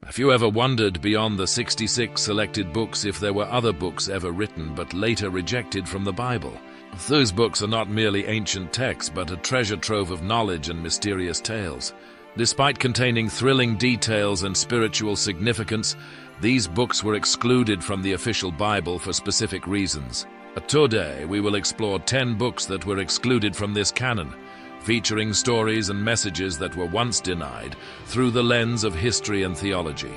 Have you ever wondered beyond the 66 selected books if there were other books ever written but later rejected from the Bible? Those books are not merely ancient texts but a treasure trove of knowledge and mysterious tales. Despite containing thrilling details and spiritual significance, these books were excluded from the official Bible for specific reasons. Today, we will explore 10 books that were excluded from this canon, featuring stories and messages that were once denied through the lens of history and theology.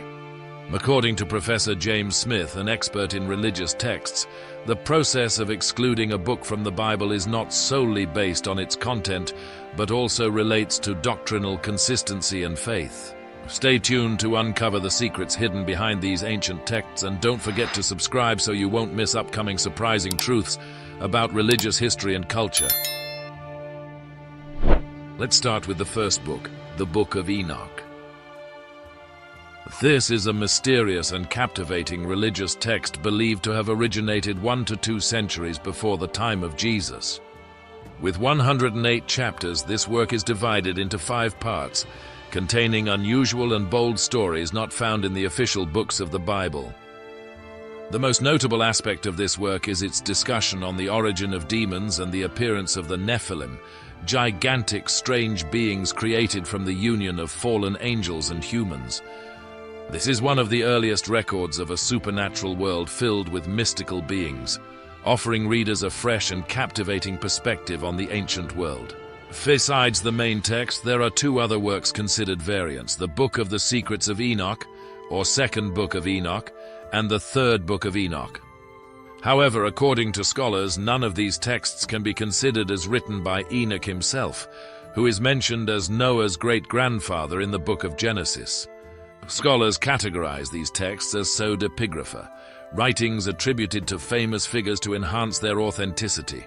According to Professor James Smith, an expert in religious texts, the process of excluding a book from the Bible is not solely based on its content, but also relates to doctrinal consistency and faith. Stay tuned to uncover the secrets hidden behind these ancient texts, and don't forget to subscribe so you won't miss upcoming surprising truths about religious history and culture. Let's start with the first book, the Book of Enoch. This is a mysterious and captivating religious text believed to have originated 1 to 2 centuries before the time of Jesus. With 108 chapters, this work is divided into 5 parts, containing unusual and bold stories not found in the official books of the Bible. The most notable aspect of this work is its discussion on the origin of demons and the appearance of the Nephilim, gigantic, strange beings created from the union of fallen angels and humans. This is one of the earliest records of a supernatural world filled with mystical beings, offering readers a fresh and captivating perspective on the ancient world. Besides the main text, there are 2 other works considered variants: the Book of the Secrets of Enoch, or Second Book of Enoch, and the Third Book of Enoch. However, according to scholars, none of these texts can be considered as written by Enoch himself, who is mentioned as Noah's great-grandfather in the Book of Genesis. Scholars categorize these texts as Pseudepigrapha, writings attributed to famous figures to enhance their authenticity.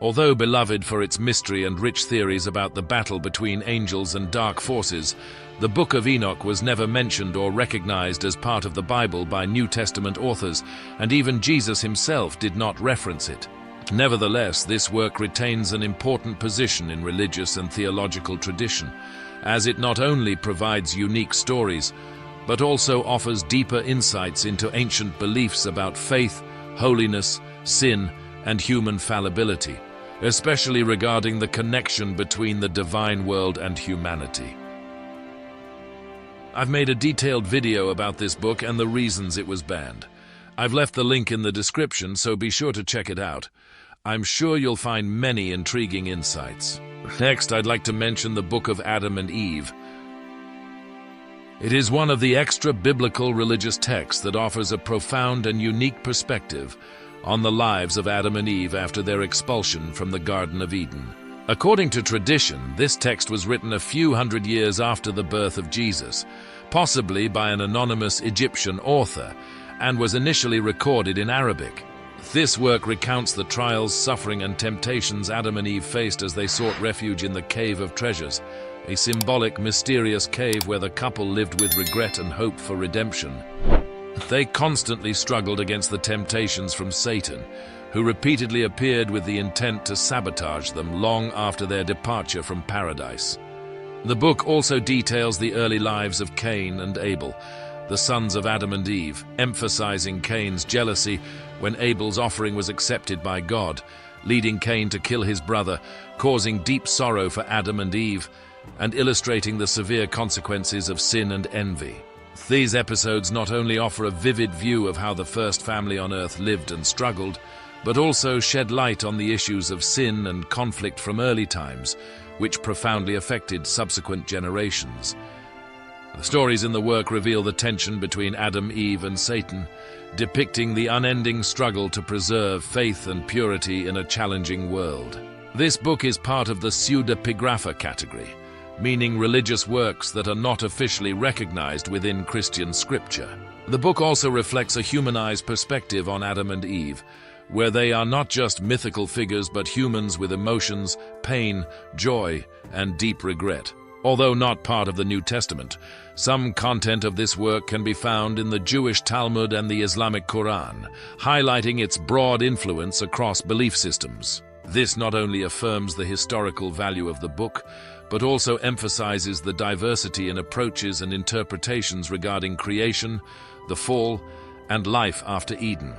Although beloved for its mystery and rich theories about the battle between angels and dark forces, the Book of Enoch was never mentioned or recognized as part of the Bible by New Testament authors, and even Jesus himself did not reference it. Nevertheless, this work retains an important position in religious and theological tradition, as it not only provides unique stories, but also offers deeper insights into ancient beliefs about faith, holiness, sin, and human fallibility, especially regarding the connection between the divine world and humanity. I've made a detailed video about this book and the reasons it was banned. I've left the link in the description, so be sure to check it out. I'm sure you'll find many intriguing insights. Next, I'd like to mention the Book of Adam and Eve. It is one of the extra-biblical religious texts that offers a profound and unique perspective on the lives of Adam and Eve after their expulsion from the Garden of Eden. According to tradition, this text was written a few hundred years after the birth of Jesus, possibly by an anonymous Egyptian author, and was initially recorded in Arabic. This work recounts the trials, suffering, and temptations Adam and Eve faced as they sought refuge in the Cave of Treasures, a symbolic, mysterious cave where the couple lived with regret and hope for redemption. They constantly struggled against the temptations from Satan, who repeatedly appeared with the intent to sabotage them long after their departure from paradise. The book also details the early lives of Cain and Abel, the sons of Adam and Eve, emphasizing Cain's jealousy when Abel's offering was accepted by God, leading Cain to kill his brother, causing deep sorrow for Adam and Eve, and illustrating the severe consequences of sin and envy. These episodes not only offer a vivid view of how the first family on earth lived and struggled, but also shed light on the issues of sin and conflict from early times, which profoundly affected subsequent generations. The stories in the work reveal the tension between Adam, Eve, and Satan, depicting the unending struggle to preserve faith and purity in a challenging world. This book is part of the Pseudepigrapha category, meaning religious works that are not officially recognized within Christian scripture. The book also reflects a humanized perspective on Adam and Eve, where they are not just mythical figures but humans with emotions, pain, joy, and deep regret. Although not part of the New Testament, some content of this work can be found in the Jewish Talmud and the Islamic Quran, highlighting its broad influence across belief systems. This not only affirms the historical value of the book, but also emphasizes the diversity in approaches and interpretations regarding creation, the fall, and life after Eden.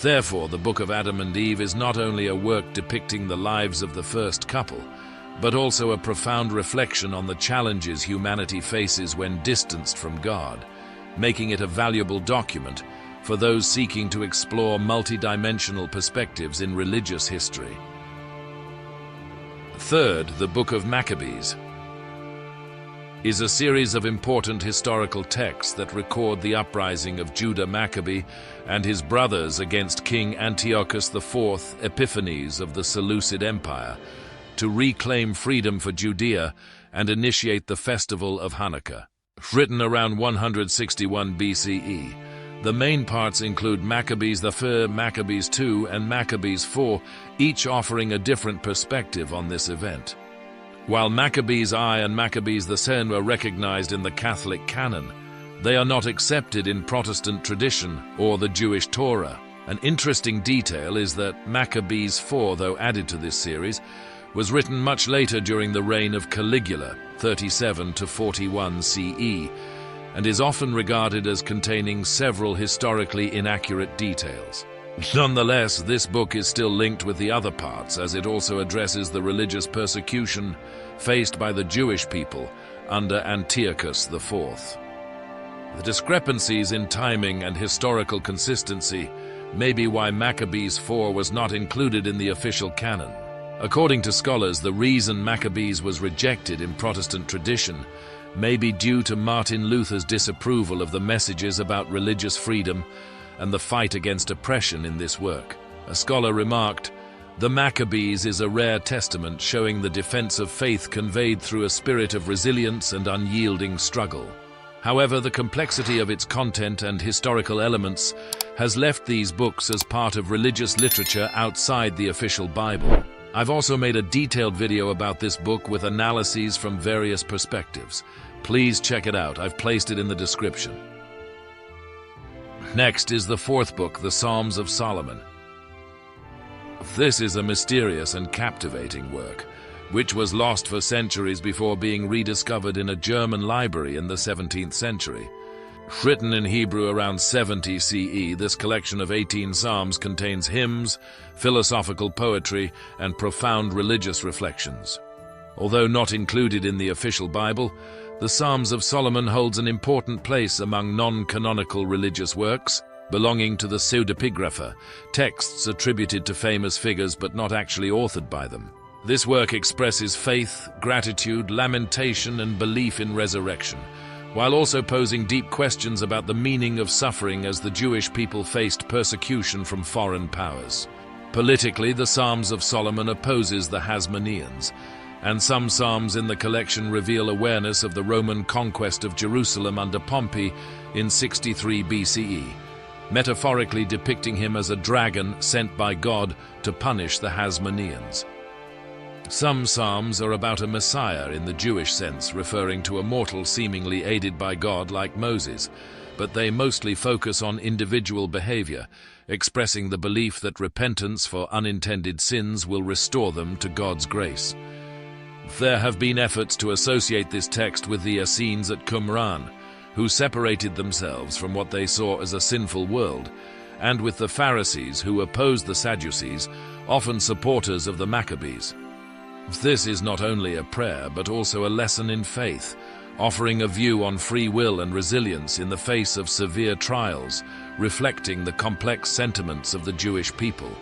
Therefore, the Book of Adam and Eve is not only a work depicting the lives of the first couple, but also a profound reflection on the challenges humanity faces when distanced from God, making it a valuable document for those seeking to explore multidimensional perspectives in religious history. Third, the Book of Maccabees is a series of important historical texts that record the uprising of Judah Maccabee and his brothers against King Antiochus IV Epiphanes of the Seleucid Empire to reclaim freedom for Judea and initiate the festival of Hanukkah. Written around 161 BCE, the main parts include Maccabees I, Maccabees II, and Maccabees IV, each offering a different perspective on this event. While Maccabees I and Maccabees X are recognized in the Catholic Canon, they are not accepted in Protestant tradition or the Jewish Torah. An interesting detail is that Maccabees IV, though added to this series, was written much later during the reign of Caligula, 37 to 41 CE, and is often regarded as containing several historically inaccurate details. Nonetheless, this book is still linked with the other parts, as it also addresses the religious persecution faced by the Jewish people under Antiochus IV. The discrepancies in timing and historical consistency may be why Maccabees IV was not included in the official canon. According to scholars, the reason Maccabees was rejected in Protestant tradition may be due to Martin Luther's disapproval of the messages about religious freedom and the fight against oppression in this work. A scholar remarked, "The Maccabees is a rare testament showing the defense of faith conveyed through a spirit of resilience and unyielding struggle." However, the complexity of its content and historical elements has left these books as part of religious literature outside the official Bible. I've also made a detailed video about this book with analyses from various perspectives. Please check it out. I've placed it in the description. Next is the fourth book, the Psalms of Solomon. This is a mysterious and captivating work, which was lost for centuries before being rediscovered in a German library in the 17th century. Written in Hebrew around 70 CE, this collection of 18 psalms contains hymns, philosophical poetry, and profound religious reflections. Although not included in the official Bible, the Psalms of Solomon holds an important place among non-canonical religious works, belonging to the Pseudepigrapha, texts attributed to famous figures but not actually authored by them. This work expresses faith, gratitude, lamentation, and belief in resurrection, while also posing deep questions about the meaning of suffering as the Jewish people faced persecution from foreign powers. Politically, the Psalms of Solomon opposes the Hasmoneans, and some psalms in the collection reveal awareness of the Roman conquest of Jerusalem under Pompey in 63 BCE, metaphorically depicting him as a dragon sent by God to punish the Hasmoneans. Some psalms are about a Messiah in the Jewish sense, referring to a mortal seemingly aided by God like Moses, but they mostly focus on individual behavior, expressing the belief that repentance for unintended sins will restore them to God's grace. There have been efforts to associate this text with the Essenes at Qumran, who separated themselves from what they saw as a sinful world, and with the Pharisees, who opposed the Sadducees, often supporters of the Maccabees. This is not only a prayer, but also a lesson in faith, offering a view on free will and resilience in the face of severe trials, reflecting the complex sentiments of the Jewish people.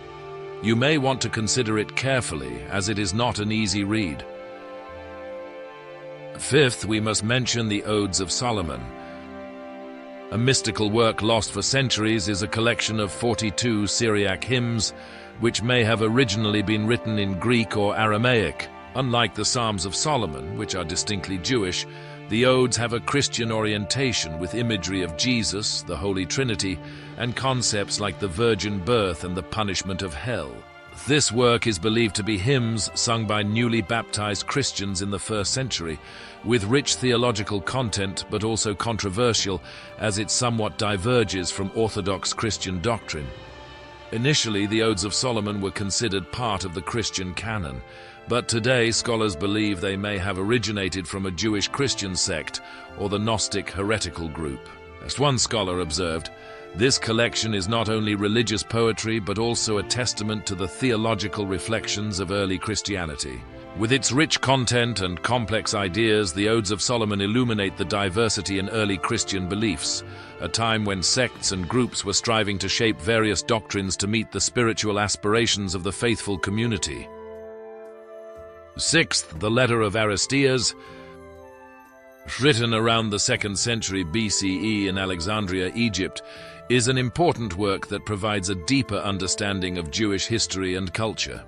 You may want to consider it carefully, as it is not an easy read. Fifth, we must mention the Odes of Solomon. A mystical work lost for centuries is a collection of 42 Syriac hymns, which may have originally been written in Greek or Aramaic. Unlike the Psalms of Solomon, which are distinctly Jewish, the Odes have a Christian orientation with imagery of Jesus, the Holy Trinity, and concepts like the virgin birth and the punishment of hell. This work is believed to be hymns sung by newly baptized Christians in the 1st century, with rich theological content but also controversial as it somewhat diverges from Orthodox Christian doctrine. Initially, the Odes of Solomon were considered part of the Christian canon, but today scholars believe they may have originated from a Jewish Christian sect or the Gnostic heretical group. As one scholar observed, this collection is not only religious poetry but also a testament to the theological reflections of early Christianity. With its rich content and complex ideas, the Odes of Solomon illuminate the diversity in early Christian beliefs, a time when sects and groups were striving to shape various doctrines to meet the spiritual aspirations of the faithful community. Sixth, the letter of Aristeas, written around the 2nd century BCE in Alexandria, Egypt, is an important work that provides a deeper understanding of Jewish history and culture.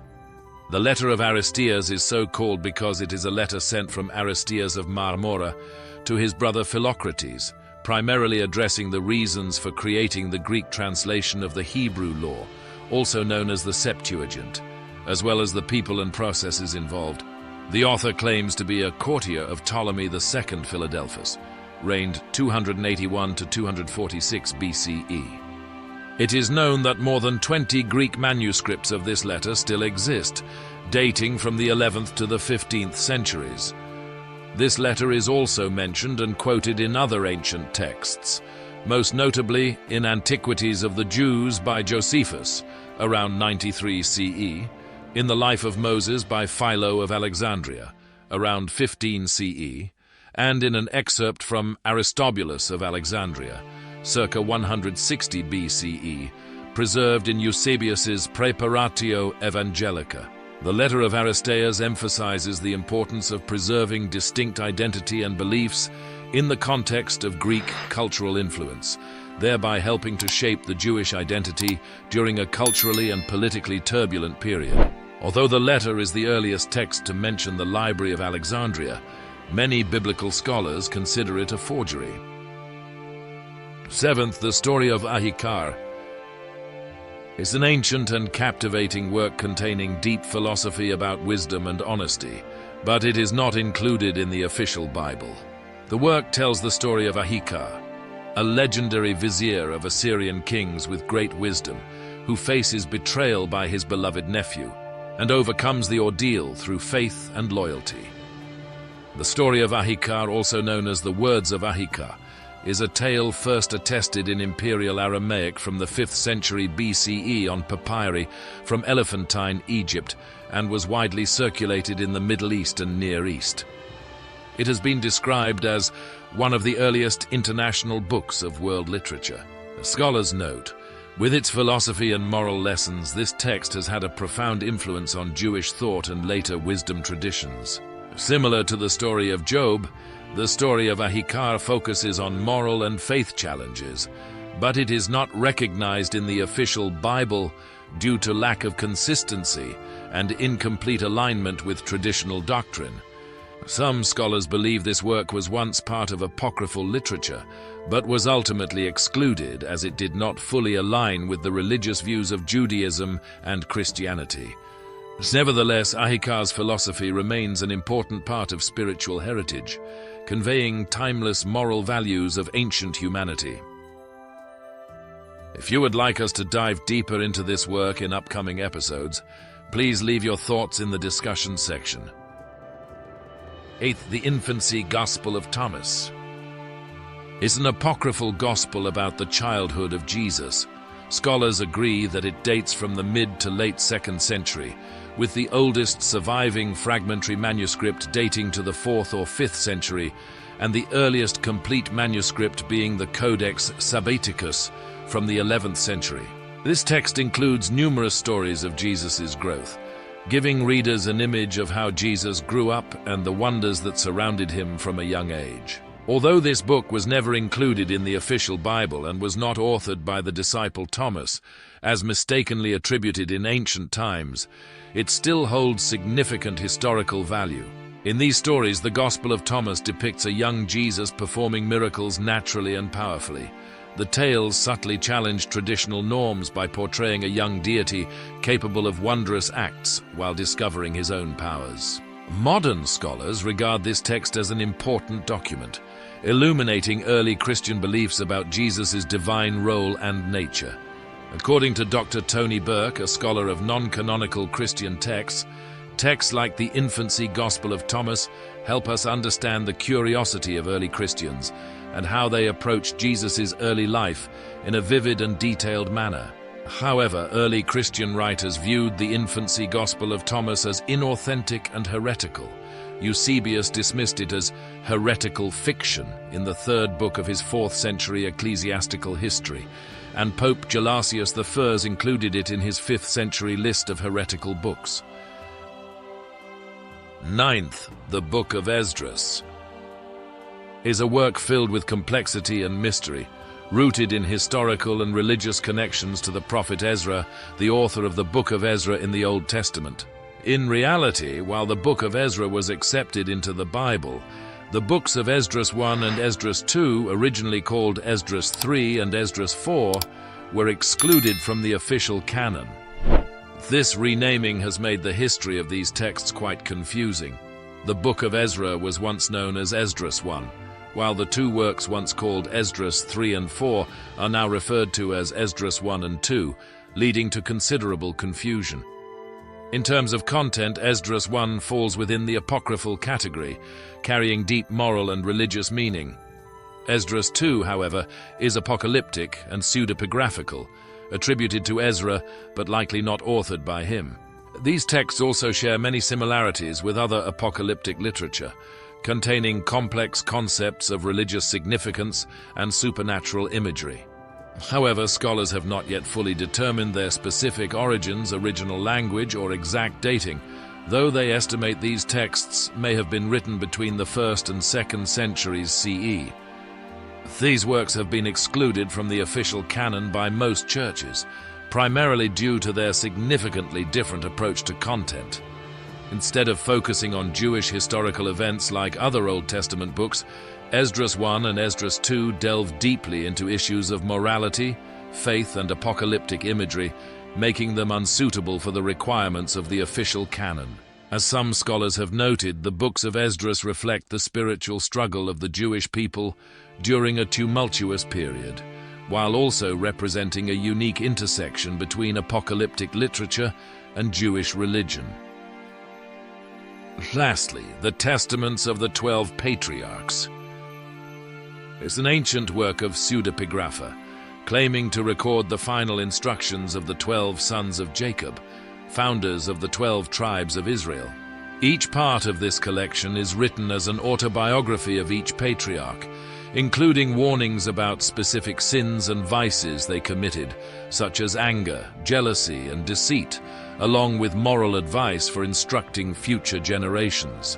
The letter of Aristeas is so called because it is a letter sent from Aristeas of Marmora to his brother Philocrates, primarily addressing the reasons for creating the Greek translation of the Hebrew law, also known as the Septuagint, as well as the people and processes involved. The author claims to be a courtier of Ptolemy II Philadelphus, reigned 281 to 246 BCE. It is known that more than 20 Greek manuscripts of this letter still exist, dating from the 11th to the 15th centuries. This letter is also mentioned and quoted in other ancient texts, most notably in Antiquities of the Jews by Josephus, around 93 CE, in the Life of Moses by Philo of Alexandria, around 15 CE, and in an excerpt from Aristobulus of Alexandria, circa 160 BCE, preserved in Eusebius's Praeparatio Evangelica. The letter of Aristeas emphasizes the importance of preserving distinct identity and beliefs in the context of Greek cultural influence, thereby helping to shape the Jewish identity during a culturally and politically turbulent period. Although the letter is the earliest text to mention the Library of Alexandria, many biblical scholars consider it a forgery. Seventh, the Story of Ahikar is an ancient and captivating work containing deep philosophy about wisdom and honesty, but it is not included in the official Bible. The work tells the story of Ahikar, a legendary vizier of Assyrian kings with great wisdom, who faces betrayal by his beloved nephew and overcomes the ordeal through faith and loyalty. The story of Ahikar, also known as the Words of Ahikar, is a tale first attested in Imperial Aramaic from the 5th century BCE on papyri from Elephantine, Egypt, and was widely circulated in the Middle East and Near East. It has been described as one of the earliest international books of world literature. Scholars note, with its philosophy and moral lessons, this text has had a profound influence on Jewish thought and later wisdom traditions. Similar to the story of Job, the story of Ahikar focuses on moral and faith challenges, but it is not recognized in the official Bible due to lack of consistency and incomplete alignment with traditional doctrine. Some scholars believe this work was once part of apocryphal literature, but was ultimately excluded as it did not fully align with the religious views of Judaism and Christianity. Nevertheless, Ahikar's philosophy remains an important part of spiritual heritage, conveying timeless moral values of ancient humanity. If you would like us to dive deeper into this work in upcoming episodes, please leave your thoughts in the discussion section. Eighth, the Infancy Gospel of Thomas is an apocryphal gospel about the childhood of Jesus. Scholars agree that it dates from the mid to late 2nd century, with the oldest surviving fragmentary manuscript dating to the 4th or 5th century, and the earliest complete manuscript being the Codex Sabbaticus from the 11th century. This text includes numerous stories of Jesus' growth, giving readers an image of how Jesus grew up and the wonders that surrounded him from a young age. Although this book was never included in the official Bible and was not authored by the disciple Thomas, as mistakenly attributed in ancient times, it still holds significant historical value. In these stories, the Gospel of Thomas depicts a young Jesus performing miracles naturally and powerfully. The tales subtly challenge traditional norms by portraying a young deity capable of wondrous acts while discovering his own powers. Modern scholars regard this text as an important document, illuminating early Christian beliefs about Jesus' divine role and nature. According to Dr. Tony Burke, a scholar of non-canonical Christian texts, Texts like the Infancy Gospel of Thomas help us understand the curiosity of early Christians and how they approached Jesus' early life in a vivid and detailed manner. However, early Christian writers viewed the Infancy Gospel of Thomas as inauthentic and heretical. Eusebius dismissed it as heretical fiction in the third book of his 4th century ecclesiastical history, and Pope Gelasius I included it in his 5th century list of heretical books. 9th, the Book of Ezra is a work filled with complexity and mystery, rooted in historical and religious connections to the prophet Ezra, the author of the Book of Ezra in the Old Testament. In reality, while the Book of Ezra was accepted into the Bible, the books of Esdras 1 and Esdras 2, originally called Esdras 3 and Esdras 4, were excluded from the official canon. This renaming has made the history of these texts quite confusing. The Book of Ezra was once known as Esdras 1, while the two works once called Esdras 3 and 4 are now referred to as Esdras 1 and 2, leading to considerable confusion. In terms of content, Esdras 1 falls within the apocryphal category, carrying deep moral and religious meaning. Esdras 2, however, is apocalyptic and pseudepigraphical, attributed to Ezra, but likely not authored by him. These texts also share many similarities with other apocalyptic literature, containing complex concepts of religious significance and supernatural imagery. However, scholars have not yet fully determined their specific origins, original language, or exact dating, though they estimate these texts may have been written between the 1st and 2nd centuries CE. These works have been excluded from the official canon by most churches, primarily due to their significantly different approach to content. Instead of focusing on Jewish historical events like other Old Testament books, Esdras 1 and Esdras 2 delve deeply into issues of morality, faith, and apocalyptic imagery, making them unsuitable for the requirements of the official canon. As some scholars have noted, the books of Esdras reflect the spiritual struggle of the Jewish people during a tumultuous period, while also representing a unique intersection between apocalyptic literature and Jewish religion. Lastly, the Testaments of the 12 Patriarchs is an ancient work of pseudepigrapha, claiming to record the final instructions of the 12 sons of Jacob, founders of the 12 tribes of Israel. Each part of this collection is written as an autobiography of each patriarch, including warnings about specific sins and vices they committed, such as anger, jealousy, and deceit, along with moral advice for instructing future generations.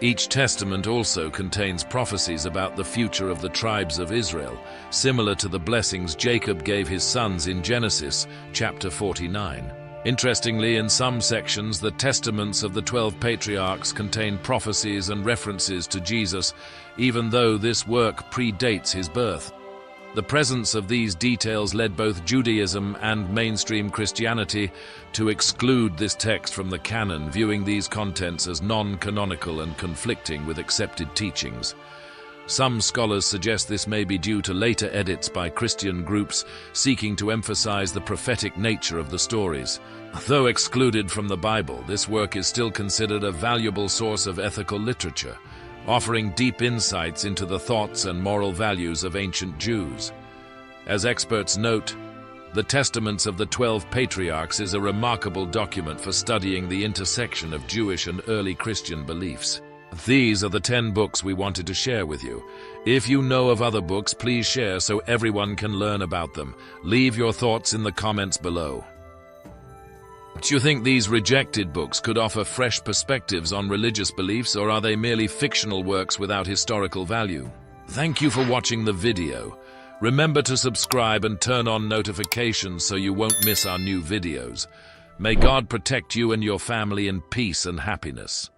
Each testament also contains prophecies about the future of the tribes of Israel, similar to the blessings Jacob gave his sons in Genesis chapter 49. Interestingly, in some sections, the testaments of the 12 patriarchs contain prophecies and references to Jesus, even though this work predates his birth. The presence of these details led both Judaism and mainstream Christianity to exclude this text from the canon, viewing these contents as non-canonical and conflicting with accepted teachings. Some scholars suggest this may be due to later edits by Christian groups seeking to emphasize the prophetic nature of the stories. Though excluded from the Bible, this work is still considered a valuable source of ethical literature, offering deep insights into the thoughts and moral values of ancient Jews. As experts note, the Testaments of the 12 Patriarchs is a remarkable document for studying the intersection of Jewish and early Christian beliefs. These are the 10 books we wanted to share with you. If you know of other books, please share so everyone can learn about them. Leave your thoughts in the comments below. Do you think these rejected books could offer fresh perspectives on religious beliefs, or are they merely fictional works without historical value? Thank you for watching the video. Remember to subscribe and turn on notifications so you won't miss our new videos. May God protect you and your family in peace and happiness.